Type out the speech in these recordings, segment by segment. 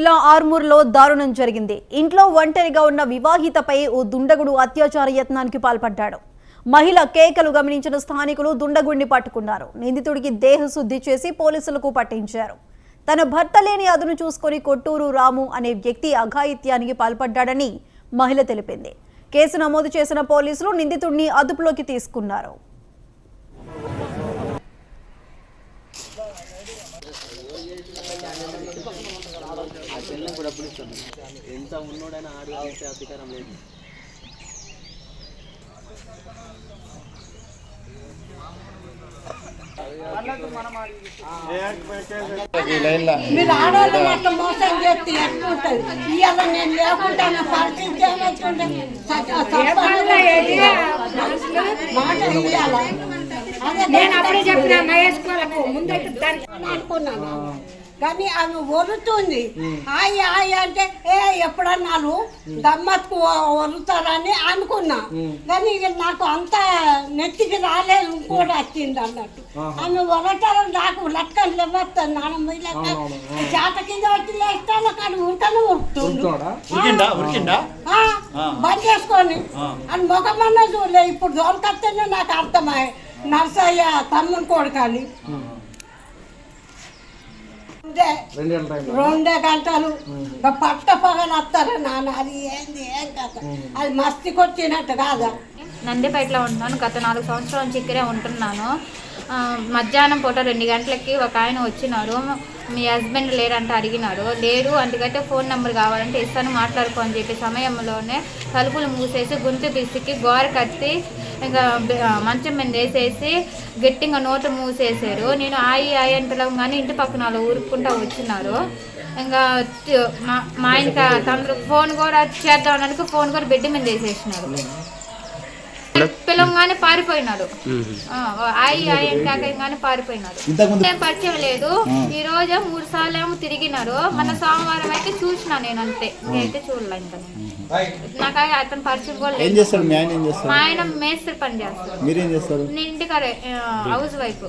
జిల్లా ఆర్మూర్లో దారుణం జరిగింది. ఇంట్లో ఒంటరిగా ఉన్న వివాహితపై ఓ దుండగుడు అత్యాచార యత్నానికి పాల్పడ్డాడు. మహిళ కేకలు గమనించిన స్థానికులు దుండగుడిని పట్టుకున్నారు. నిందితుడికి దేహశుద్ధి చేసి పోలీసులకు పట్టించారు. తన భర్త లేని అదును చూసుకొని కొట్టూరు రాము అనే వ్యక్తి అఘాయిత్యానికి పాల్పడ్డాడని మహిళ తెలిపింది. కేసు నమోదు చేసిన పోలీసులు నిందితుడిని అదుపులోకి తీసుకున్నారు. ఎంత ఉన్నోడైనా ఆడు చేసే అధికారం లేదు. మీరు ఆడవాళ్ళు అట్లా మోసం చేస్తే ఎట్లుంటది? ఇవాళ నేను లేకుండా పరిస్థితి ఏమవుతుండే మాట ఇవ్వాల. నేను అప్పుడే చెప్పిన మహేష్కు ముందైతే అనుకున్నాను, కానీ ఆమె వరుతుంది. హాయ్ హాయ్ అంటే ఎప్పుడన్నాను గమ్మత్కు వరుతారని అనుకున్నా, కానీ ఇక నాకు అంత నెత్తికి రాలేదు. ఇంకోటి వచ్చింది అన్నట్టు ఆమె వరటారని నాకు లెక్కలు లేవస్తాను. నాన్నమ్మ లెక్క చేత కింద వచ్చి లేస్తాను, కానీ ఉంటాను బంద్ చేసుకొని అని ముఖమన్నా చూడలే. ఇప్పుడు దొరకత్తేనే నాకు అర్థమయ్యే నర్సయ్య తమ్ముని కొడుకని. 2 గంటలు పట్ట పగలు వస్తారా నాన్న? అది ఏంది ఏం కదా, అది మస్తికి వచ్చినట్టు కాదా? నందిపేటలో ఉంటున్నాను. గత 4 సంవత్సరాల నుంచి ఇక్కడే ఉంటున్నాను. మధ్యాహ్నం పూట 2 గంటలకి ఒక ఆయన వచ్చినాడు. మీ హస్బెండ్ లేరంటే అడిగినాడు. లేడు, అందుకైతే ఫోన్ నెంబర్ కావాలంటే ఇస్తాను మాట్లాడుకో అని చెప్పి సమయంలోనే తలుపులు మూసేసి గొంతు పిసికి గోర కత్తి ఇంకా మంచం మీద వేసేసి గట్టిగా నోట మూసేసారు. నేను ఆయి అంటే కానీ ఇంటి పక్కన వాళ్ళు ఊరుకుంటూ వచ్చినారు. ఇంకా మా ఆయనకి తొందర ఫోన్ కూడా చేద్దామడానికి ఫోన్ కూడా బెడ్ మీద వేసేసినారు. పిలవగానే పారిపోయినాడు. కాకగానే పారిపోయినాడు. ఏం పరిచయం లేదు. ఈ రోజు 3 సార్లు ఏమో తిరిగినారు. మన సోమవారం అయితే చూసినా నేను, అంతే. నేనైతే చూడలే. ఇంకా నాకు అతను పరిచయం కూడా లేదు. మా ఆయన మేస్త్రి పని చేస్తాడు. నేను ఇంటికారే హౌస్ వైఫ్.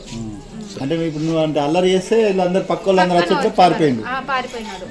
అంటే ఇప్పుడు నువ్వు అంటే అల్లరి చేస్తే వీళ్ళందరూ పక్క వాళ్ళందరూ పారిపోయినాడు.